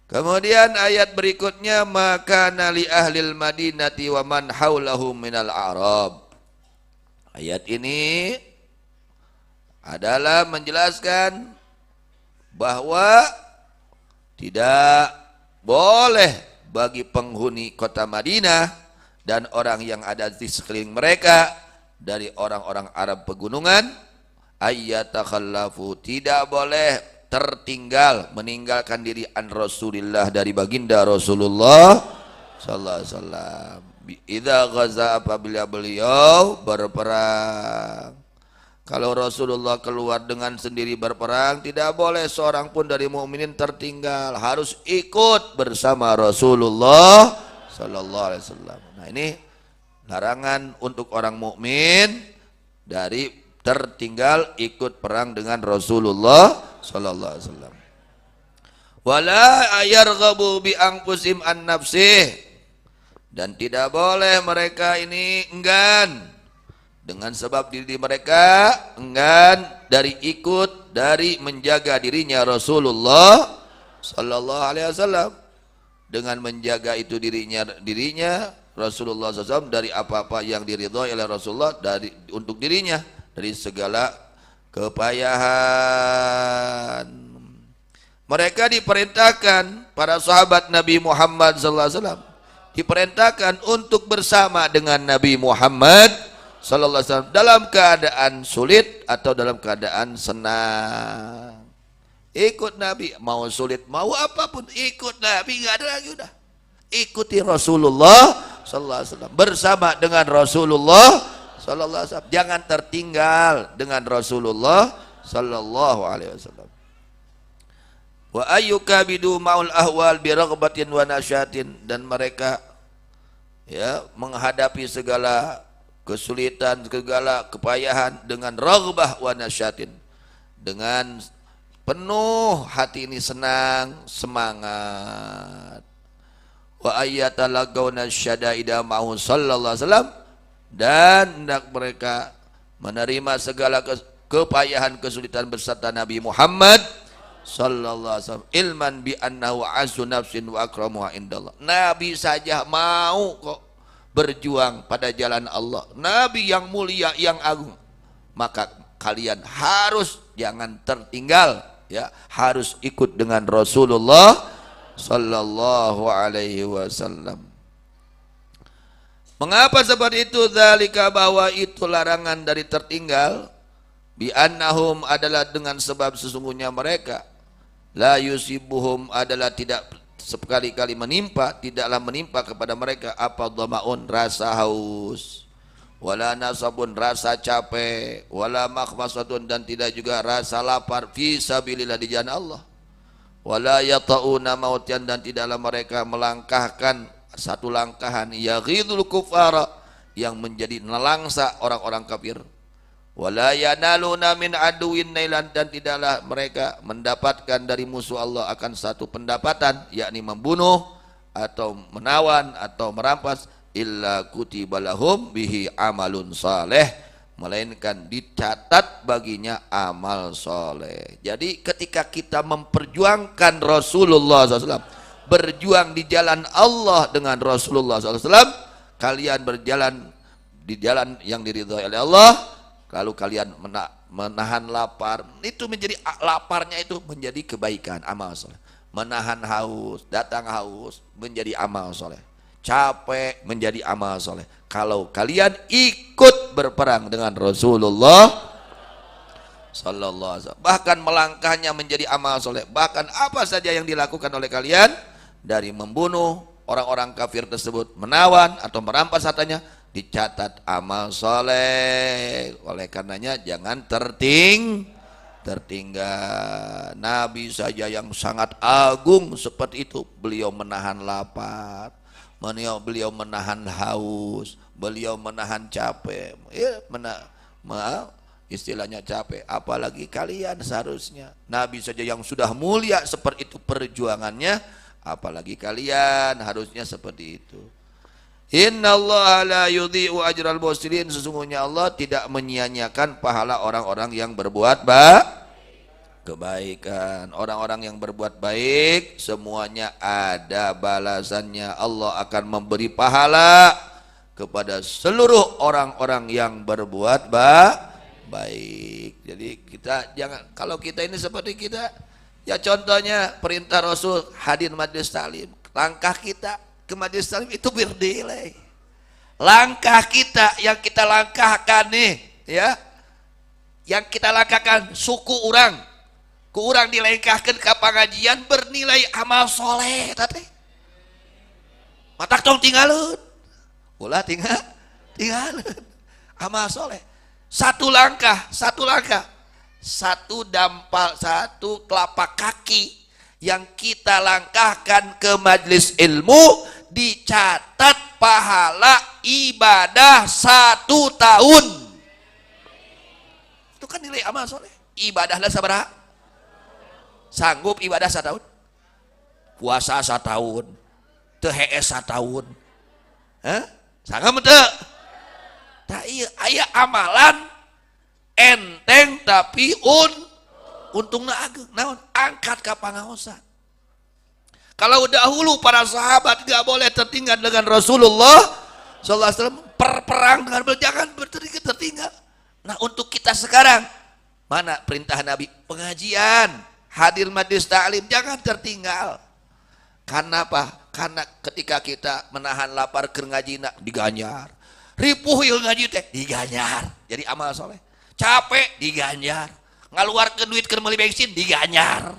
Kemudian ayat berikutnya, maka nali ahlil madinati wa man haulahum minal a'rab. Ayat ini adalah menjelaskan bahwa tidak boleh bagi penghuni kota Madinah dan orang yang ada di sekeliling mereka dari orang-orang Arab pegunungan, ayyatakhallafu, tidak boleh tertinggal, meninggalkan diri an Rasulillah, dari baginda Rasulullah sallallahu alaihi wasallam. Idza ghaza, apabila beliau berperang. Kalau Rasulullah keluar dengan sendiri berperang, tidak boleh seorang pun dari mukminin tertinggal, harus ikut bersama Rasulullah sallallahu alaihi wasallam. Nah, ini larangan untuk orang mukmin dari tertinggal ikut perang dengan Rasulullah sallallahu alaihi wasallam. Wala ayarghabu bi anfusim an nafsih, dan tidak boleh mereka ini enggan dengan sebab diri mereka enggan dari ikut, dari menjaga dirinya Rasulullah sallallahu alaihi wasallam, dengan menjaga itu dirinya Rasulullah SAW dari apa-apa yang diridhoi oleh Rasulullah dari untuk dirinya, dari segala kepayahan. Mereka diperintahkan, para sahabat Nabi Muhammad SAW diperintahkan untuk bersama dengan Nabi Muhammad SAW dalam keadaan sulit atau dalam keadaan senang. Ikut Nabi, mau sulit mau apapun ikut Nabi, nggak ada lagi, udah ikuti Rasulullah sallallahu alaihi wasallam, bersama dengan Rasulullah sallallahu alaihi wasallam, jangan tertinggal dengan Rasulullah sallallahu alaihi wasallam. Wa ayyukabidu ma'ul ahwal bi raghbatin wa nasyatin, dan mereka menghadapi segala kesulitan, segala kepayahan dengan raghbah wa nasyatin, dengan penuh hati ini senang, semangat. Wa ayyatalagawna syadaida ma'hu sallallahu alaihi wasallam, dan hendak mereka menerima segala kepayahan, kesulitan beserta Nabi Muhammad sallallahu alaihi wasallam, ilman bi annahu azu nafsin wa akramuha indallah. Nabi saja mau kok berjuang pada jalan Allah, Nabi yang mulia, yang agung, maka kalian harus jangan tertinggal, harus ikut dengan Rasulullah sallallahu alaihi wasallam. Mengapa seperti itu? Dzalika, bahwa itu larangan dari tertinggal, bi annahum adalah dengan sebab sesungguhnya mereka, la yusibuhum adalah tidak sekali-kali menimpa, tidaklah menimpa kepada mereka apa dhamaun, rasa haus, wala nasabun, rasa capek, wala makhmasatun, dan tidak juga rasa lapar, fi sabilillah, di jalan Allah, wala yata'una mautian, dan tidaklah mereka melangkahkan satu langkahan, yaghidul kufara, yang menjadi nelangsa orang-orang kafir, wala yanaluna min aduwin nailan, dan tidaklah mereka mendapatkan dari musuh Allah akan satu pendapatan, yakni membunuh atau menawan atau merampas, illa kutiba lahum bihi amalun saleh, melainkan dicatat baginya amal soleh. Jadi ketika kita memperjuangkan Rasulullah SAW, berjuang di jalan Allah dengan Rasulullah SAW, kalian berjalan di jalan yang diridhoi oleh Allah, lalu kalian menahan lapar, itu menjadi, laparnya itu menjadi kebaikan, amal soleh. Menahan haus, datang haus, menjadi amal soleh. Capek, menjadi amal soleh. Kalau kalian ikut berperang dengan Rasulullah sallallahu alaihi wasallam, bahkan melangkahnya menjadi amal soleh. Bahkan apa saja yang dilakukan oleh kalian, dari membunuh orang-orang kafir tersebut, menawan atau merampas hartanya, dicatat amal soleh. Oleh karenanya jangan tertinggal. Nabi saja yang sangat agung seperti itu, beliau menahan lapar, beliau menahan haus, beliau menahan capek, istilahnya capek, apalagi kalian. Seharusnya Nabi saja yang sudah mulia seperti itu perjuangannya, apalagi kalian harusnya seperti itu. Innallaha la yudhi'u ajral muhsinin, sesungguhnya Allah tidak menyia-nyiakan pahala orang-orang yang berbuat kebaikan. Orang-orang yang berbuat baik semuanya ada balasannya. Allah akan memberi pahala kepada seluruh orang-orang yang berbuat baik. Jadi kita jangan, kalau kita ini seperti kita, ya contohnya perintah Rasul hadir majelis taklim. Langkah kita ke majelis taklim itu berdilai. Langkah kita yang kita langkahkan nih, ya, yang kita langkahkan suku orang, ku orang dilengkahkan ke pengajian bernilai amal soleh tadi. Matak tong tinggalun, ulah tinggalun amal soleh. Satu langkah, satu dampal, satu telapak kaki yang kita langkahkan ke majelis ilmu dicatat pahala ibadah 1 tahun. Itu kan nilai amal soleh. Ibadahlah sabaraha? Sanggup ibadah 1 tahun? Puasa 1 tahun? Teu hees 1 tahun? Sanggup teu? Tah ieu aya amalan enteng tapi untungna ageng. Naon? Angkat ka pangaosan. Kalau dahulu para sahabat gak boleh tertinggal dengan Rasulullah SAW, perang dengan jangan tertinggal. Nah untuk kita sekarang, mana perintah Nabi? Pengajian, hadir majelis taklim, jangan tertinggal. Karena apa? Karena ketika kita menahan lapar keur ngajina diganjar. Ripuh ieu ngaji teh diganjar. Jadi amal soleh. Capek diganjar. Ngaluarkeun duit keur meuli bensin diganjar.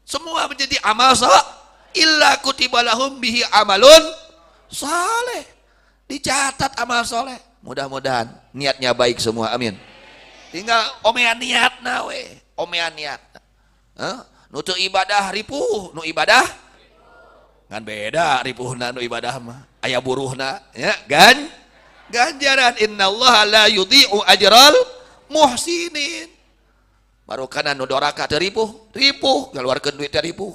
Semua menjadi amal soleh. Illa kutiba lahum bihi amalun saleh. Dicatat amal soleh. Mudah-mudahan niatnya baik semua, amin. Tinggal omean niatna we, omean niatna. Nu teu ibadah ripuh, nu ibadah ngan beda ripuhna nu ibadah mah. Aya buruhna, ya, ganjaran innallaha la yudhi'u ajral muhsinin. Barokana nu doraka teu ripuh, ngaluarkeun duit teh ripuh.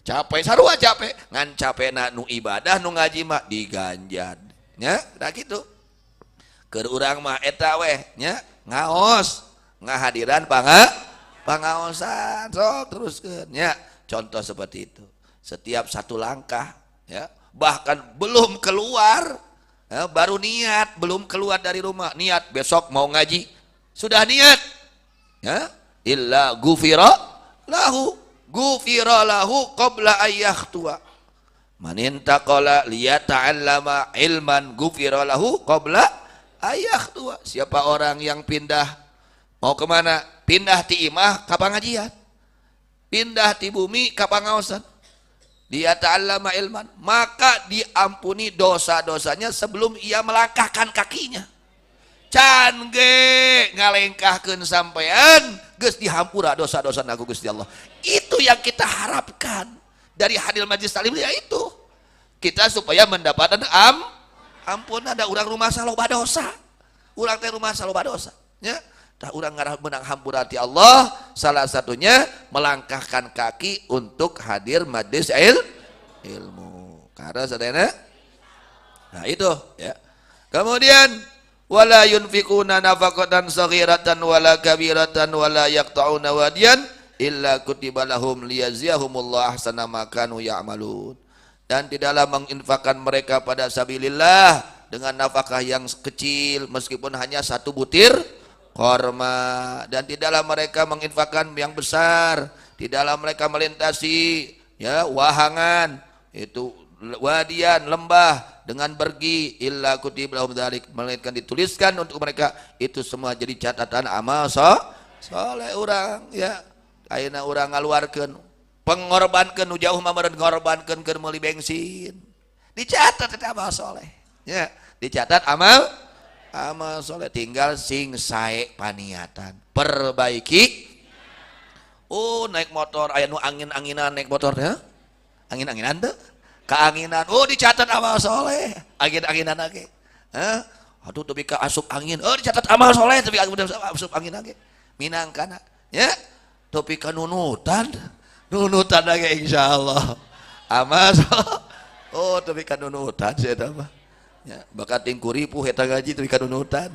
Capek sarua capek, ngan capekna nu ibadah nu ngaji mah diganjar. Nya, da kitu. Keur urang mah eta weh, nya, ngaos, ngahadiran pangaosan. Sok teruskeun, nya. Contoh seperti itu. Setiap 1 langkah, ya, bahkan belum keluar, ya, baru niat, belum keluar dari rumah, niat besok mau ngaji, sudah niat, ya, illa ghufira lahu qabla ayyahtua. Man intaqala liyata'allama ilman ghufira lahu qabla ayyahtua. Siapa orang yang pindah mau kemana? Pindah ti imah ka pangajian, pindah ti bumi ka pangaosan. Dia ta'allama ilman, maka diampuni dosa-dosanya sebelum ia melangkahkan kakinya. Can ge ngalengkahkeun sampean geus dihampura dosa-dosa nagu Gusti Allah. Itu yang kita harapkan dari hadir majelis taklim, ya itu. Kita supaya mendapatkan ampunan. Ada urang rumah saloba dosa. Urang teh rumah saloba dosa, nya. Tah urang ngarah menang hampura ti Allah, salah satunya melangkahkan kaki untuk hadir majelis ilmu. Karena sadayana. Nah itu, ya. Kemudian wala yunfikuna nafaqatan saghiratan wala kabiratan wala yaqta'una wadiyan illa kutiba lahum liyaziyahumullah ahsana ma kanu ya'malun. Dan tidaklah menginfakkan mereka pada sabilillah dengan nafkah yang kecil meskipun hanya 1 butir korma, dan tidaklah mereka menginfakkan yang besar, tidaklah mereka melintasi, ya, wahangan itu wadian lembah dengan pergi illa kutiba lahum dzalik, melainkan dituliskan untuk mereka itu semua jadi catatan amal soleh urang, ya. Ayeuna urang ngaluarkeun pengorbankeun nu jauh mah meureun ngorbankeun keur meuli bensin, dicatat eta amal soleh, ya, dicatat amal soleh. Tinggal sing sae paniatan perbaiki. Oh naik motor aya nu angin-anginan naik motor, ya, angin-anginan teu keanginan, oh dicatat amal soleh, angin-anginan lagi, aduh tapi ka asup angin, oh dicatat amal soleh tapi asup angin lagi, minangkana, ya, tapi ka nunutan lagi insyaallah amal soleh, oh tapi ka nunutan saya mah, ya, bakat tingkuri ripuh eta gaji tapi ka nunutan,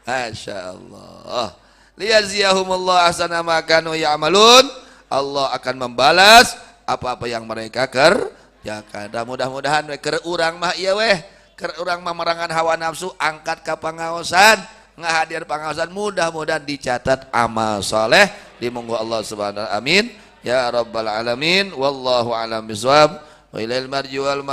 masya Allah. liyaziyahumullah ahsana ma kanu ya'malun. Allah akan membalas apa-apa yang mereka kerjakan. Dan mudah-mudahan we keur urang mah ieu weh, keur urang mah merangan hawa nafsu angkat ka pangaosan, ngahadir pangaosan, mudah-mudahan dicatat amal saleh di monggo Allah Subhanahu wa taala. Amin ya rabbal alamin. Wallahu a'lam bishawab. Wa ilal marji wal